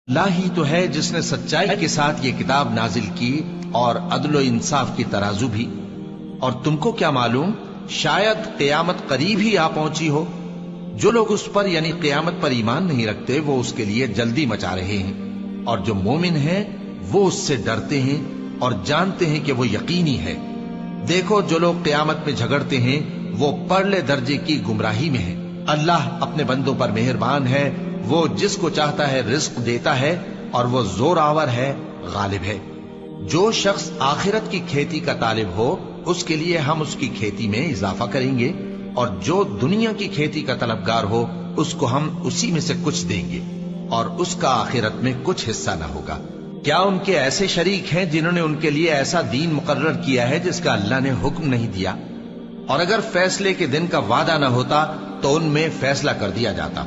اللہ ہی تو ہے جس نے سچائی کے ساتھ یہ کتاب نازل کی اور عدل و انصاف کی ترازو بھی. اور تم کو کیا معلوم، شاید قیامت قریب ہی آ پہنچی ہو. جو لوگ اس پر یعنی قیامت پر ایمان نہیں رکھتے وہ اس کے لیے جلدی مچا رہے ہیں، اور جو مومن ہیں وہ اس سے ڈرتے ہیں اور جانتے ہیں کہ وہ یقینی ہے. دیکھو جو لوگ قیامت میں جھگڑتے ہیں وہ پرلے درجے کی گمراہی میں ہیں. اللہ اپنے بندوں پر مہربان ہے، وہ جس کو چاہتا ہے رزق دیتا ہے اور وہ زور آور ہے، غالب ہے. جو شخص آخرت کی کھیتی کا طالب ہو اس کے لیے ہم اس کی کھیتی میں اضافہ کریں گے، اور جو دنیا کی کھیتی کا طلبگار ہو اس کو ہم اسی میں سے کچھ دیں گے، اور اس کا آخرت میں کچھ حصہ نہ ہوگا. کیا ان کے ایسے شریک ہیں جنہوں نے ان کے لیے ایسا دین مقرر کیا ہے جس کا اللہ نے حکم نہیں دیا؟ اور اگر فیصلے کے دن کا وعدہ نہ ہوتا تو ان میں فیصلہ کر دیا جاتا.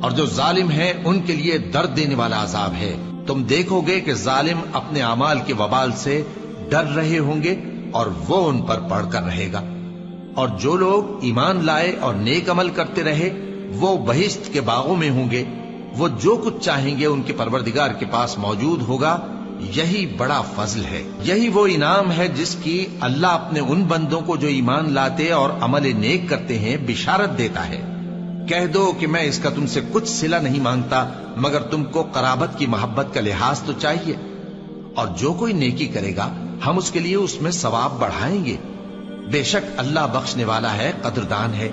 اور جو ظالم ہیں ان کے لیے درد دینے والا عذاب ہے. تم دیکھو گے کہ ظالم اپنے اعمال کے وبال سے ڈر رہے ہوں گے اور وہ ان پر پڑھ کر رہے گا. اور جو لوگ ایمان لائے اور نیک عمل کرتے رہے وہ بہشت کے باغوں میں ہوں گے. وہ جو کچھ چاہیں گے ان کے پروردگار کے پاس موجود ہوگا. یہی بڑا فضل ہے، یہی وہ انعام ہے جس کی اللہ اپنے ان بندوں کو جو ایمان لاتے اور عمل نیک کرتے ہیں بشارت دیتا ہے. کہہ دو کہ میں اس کا تم سے کچھ صلہ نہیں مانگتا مگر تم کو قرابت کی محبت کا لحاظ تو چاہیے. اور جو کوئی نیکی کرے گا ہم اس کے لیے اس میں ثواب بڑھائیں گے. بے شک اللہ بخشنے والا ہے، قدردان ہے.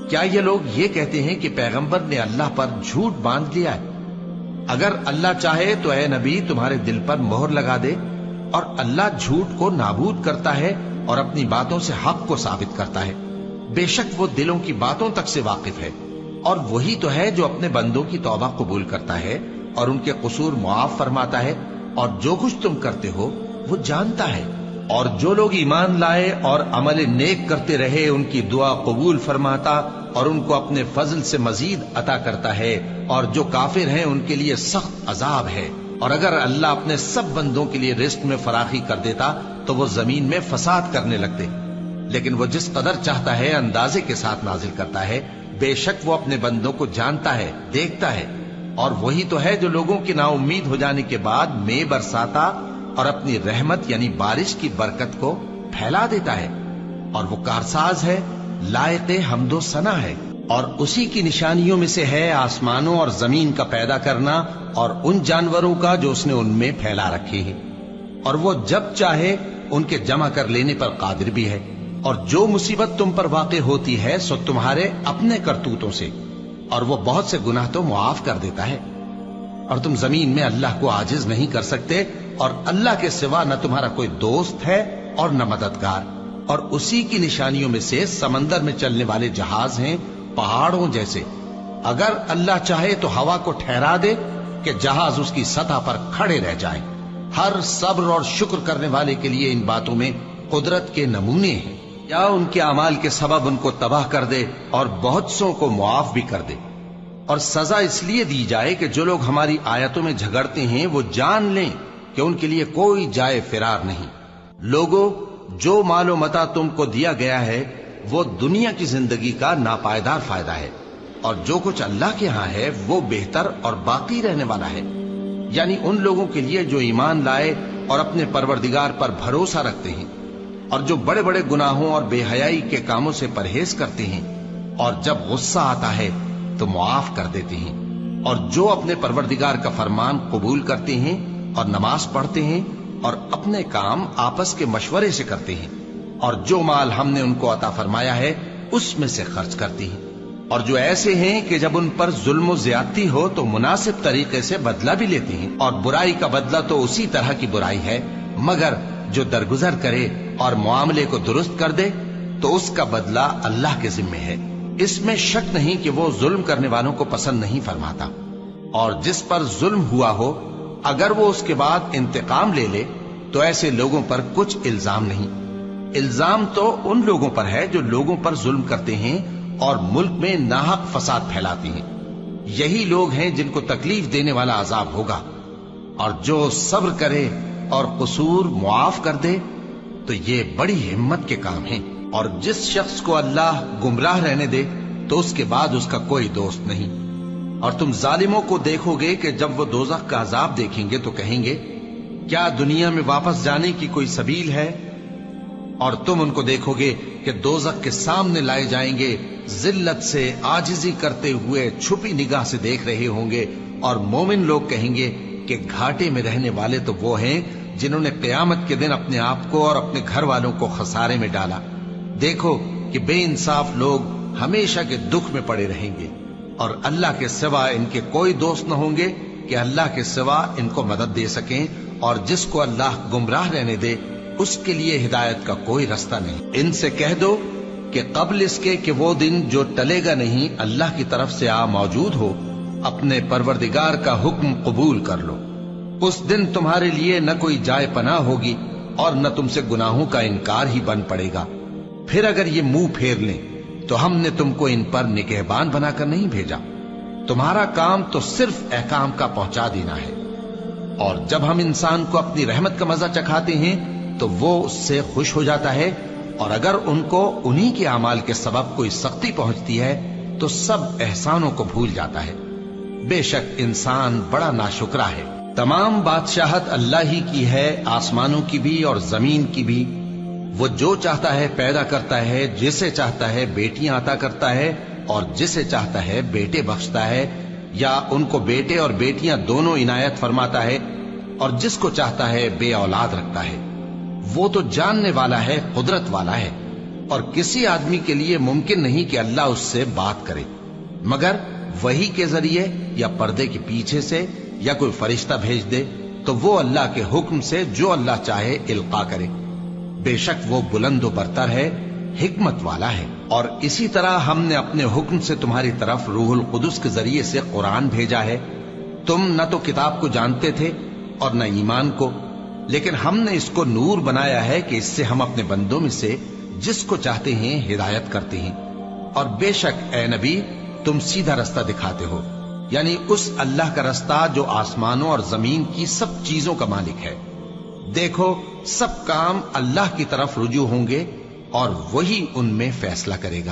کیا یہ لوگ یہ کہتے ہیں کہ پیغمبر نے اللہ پر جھوٹ باندھ لیا ہے؟ اگر اللہ چاہے تو اے نبی تمہارے دل پر مہر لگا دے. اور اللہ جھوٹ کو نابود کرتا ہے اور اپنی باتوں سے حق کو ثابت کرتا ہے. بے شک وہ دلوں کی باتوں تک سے واقف ہے. اور وہی تو ہے جو اپنے بندوں کی توبہ قبول کرتا ہے اور ان کے قصور معاف فرماتا ہے، اور جو کچھ تم کرتے ہو وہ جانتا ہے. اور جو لوگ ایمان لائے اور عمل نیک کرتے رہے ان کی دعا قبول فرماتا اور ان کو اپنے فضل سے مزید عطا کرتا ہے. اور جو کافر ہیں ان کے لیے سخت عذاب ہے. اور اگر اللہ اپنے سب بندوں کے لیے رزق میں فراخی کر دیتا تو وہ زمین میں فساد کرنے لگتے، لیکن وہ جس قدر چاہتا ہے اندازے کے ساتھ نازل کرتا ہے. بے شک وہ اپنے بندوں کو جانتا ہے، دیکھتا ہے. اور وہی تو ہے جو لوگوں کی نا امید ہو جانے کے بعد میں برساتا اور اپنی رحمت یعنی بارش کی برکت کو پھیلا دیتا ہے. اور وہ کارساز ہے، لائق حمد و ثنا ہے. اور اسی کی نشانیوں میں سے ہے آسمانوں اور زمین کا پیدا کرنا اور ان جانوروں کا جو اس نے ان میں پھیلا رکھے ہیں. اور وہ جب چاہے ان کے جمع کر لینے پر قادر بھی ہے. اور جو مصیبت تم پر واقع ہوتی ہے سو تمہارے اپنے کرتوتوں سے، اور وہ بہت سے گناہ تو معاف کر دیتا ہے. اور تم زمین میں اللہ کو عاجز نہیں کر سکتے، اور اللہ کے سوا نہ تمہارا کوئی دوست ہے اور نہ مددگار. اور اسی کی نشانیوں میں سے سمندر میں چلنے والے جہاز ہیں پہاڑوں جیسے. اگر اللہ چاہے تو ہوا کو ٹھہرا دے کہ جہاز اس کی سطح پر کھڑے رہ جائیں. ہر صبر اور شکر کرنے والے کے لیے ان باتوں میں قدرت کے نمونے ہیں. یا ان کے اعمال کے سبب ان کو تباہ کر دے اور بہت سو کو معاف بھی کر دے. اور سزا اس لیے دی جائے کہ جو لوگ ہماری آیتوں میں جھگڑتے ہیں وہ جان لیں کہ ان کے لیے کوئی جائے فرار نہیں. لوگوں، جو مال و متاع تم کو دیا گیا ہے وہ دنیا کی زندگی کا ناپائیدار فائدہ ہے، اور جو کچھ اللہ کے ہاں ہے وہ بہتر اور باقی رہنے والا ہے. یعنی ان لوگوں کے لیے جو ایمان لائے اور اپنے پروردگار پر بھروسہ رکھتے ہیں، اور جو بڑے بڑے گناہوں اور بے حیائی کے کاموں سے پرہیز کرتے ہیں، اور جب غصہ آتا ہے تو معاف کر دیتے ہیں. اور جو اپنے پروردگار کا فرمان قبول کرتے ہیں اور نماز پڑھتے ہیں اور اپنے کام آپس کے مشورے سے کرتے ہیں، اور جو مال ہم نے ان کو عطا فرمایا ہے اس میں سے خرچ کرتے ہیں. اور جو ایسے ہیں کہ جب ان پر ظلم و زیادتی ہو تو مناسب طریقے سے بدلہ بھی لیتے ہیں. اور برائی کا بدلہ تو اسی طرح کی برائی ہے، مگر جو درگزر کرے اور معاملے کو درست کر دے تو اس کا بدلہ اللہ کے ذمے ہے. اس میں شک نہیں کہ وہ ظلم کرنے والوں کو پسند نہیں فرماتا. اور جس پر ظلم ہوا ہو اگر وہ اس کے بعد انتقام لے لے تو ایسے لوگوں پر کچھ الزام نہیں. الزام تو ان لوگوں پر ہے جو لوگوں پر ظلم کرتے ہیں اور ملک میں ناحق فساد پھیلاتے ہیں. یہی لوگ ہیں جن کو تکلیف دینے والا عذاب ہوگا. اور جو صبر کرے اور قصور معاف کر دے تو یہ بڑی ہمت کے کام ہیں. اور جس شخص کو اللہ گمراہ رہنے دے تو اس کے بعد اس کا کوئی دوست نہیں. اور تم ظالموں کو دیکھو گے کہ جب وہ دوزخ کا عذاب دیکھیں گے تو کہیں گے کیا دنیا میں واپس جانے کی کوئی سبیل ہے؟ اور تم ان کو دیکھو گے کہ دوزخ کے سامنے لائے جائیں گے، ذلت سے عاجزی کرتے ہوئے چھپی نگاہ سے دیکھ رہے ہوں گے، اور مومن لوگ کہیں گے کہ گھاٹے میں رہنے والے تو وہ ہیں جنہوں نے قیامت کے دن اپنے آپ کو اور اپنے گھر والوں کو خسارے میں ڈالا۔ دیکھو کہ بے انصاف لوگ ہمیشہ کے دکھ میں پڑے رہیں گے، اور اللہ کے سوا ان کے کوئی دوست نہ ہوں گے کہ اللہ کے سوا ان کو مدد دے سکیں، اور جس کو اللہ گمراہ رہنے دے اس کے لیے ہدایت کا کوئی رستہ نہیں۔ ان سے کہہ دو کہ قبل اس کے کہ وہ دن جو ٹلے گا نہیں اللہ کی طرف سے آ موجود ہو، اپنے پروردگار کا حکم قبول کر لو۔ اس دن تمہارے لیے نہ کوئی جائے پناہ ہوگی اور نہ تم سے گناہوں کا انکار ہی بن پڑے گا۔ پھر اگر یہ منہ پھیر لیں تو ہم نے تم کو ان پر نگہبان بنا کر نہیں بھیجا، تمہارا کام تو صرف احکام کا پہنچا دینا ہے۔ اور جب ہم انسان کو اپنی رحمت کا مزہ چکھاتے ہیں تو وہ اس سے خوش ہو جاتا ہے، اور اگر ان کو انہی کے اعمال کے سبب کوئی سختی پہنچتی ہے تو سب احسانوں کو بھول جاتا ہے۔ بے شک انسان بڑا ناشکرا ہے۔ تمام بادشاہت اللہ ہی کی ہے، آسمانوں کی بھی اور زمین کی بھی۔ وہ جو چاہتا ہے پیدا کرتا ہے، جسے چاہتا ہے بیٹیاں عطا کرتا ہے اور جسے چاہتا ہے بیٹے بخشتا ہے، یا ان کو بیٹے اور بیٹیاں دونوں عنایت فرماتا ہے، اور جس کو چاہتا ہے بے اولاد رکھتا ہے۔ وہ تو جاننے والا ہے، قدرت والا ہے، اور کسی آدمی کے لیے ممکن نہیں کہ اللہ اس سے بات کرے مگر وحی کے ذریعے یا پردے کے پیچھے سے، یا کوئی فرشتہ بھیج دے تو وہ اللہ کے حکم سے جو اللہ چاہے القا کرے۔ بے شک وہ بلند و برتر ہے، حکمت والا ہے۔ اور اسی طرح ہم نے اپنے حکم سے تمہاری طرف روح القدس کے ذریعے سے قرآن بھیجا ہے۔ تم نہ تو کتاب کو جانتے تھے اور نہ ایمان کو، لیکن ہم نے اس کو نور بنایا ہے کہ اس سے ہم اپنے بندوں میں سے جس کو چاہتے ہیں ہدایت کرتے ہیں۔ اور بے شک اے نبی تم سیدھا رستہ دکھاتے ہو، یعنی اس اللہ کا رستہ جو آسمانوں اور زمین کی سب چیزوں کا مالک ہے۔ دیکھو سب کام اللہ کی طرف رجوع ہوں گے اور وہی ان میں فیصلہ کرے گا۔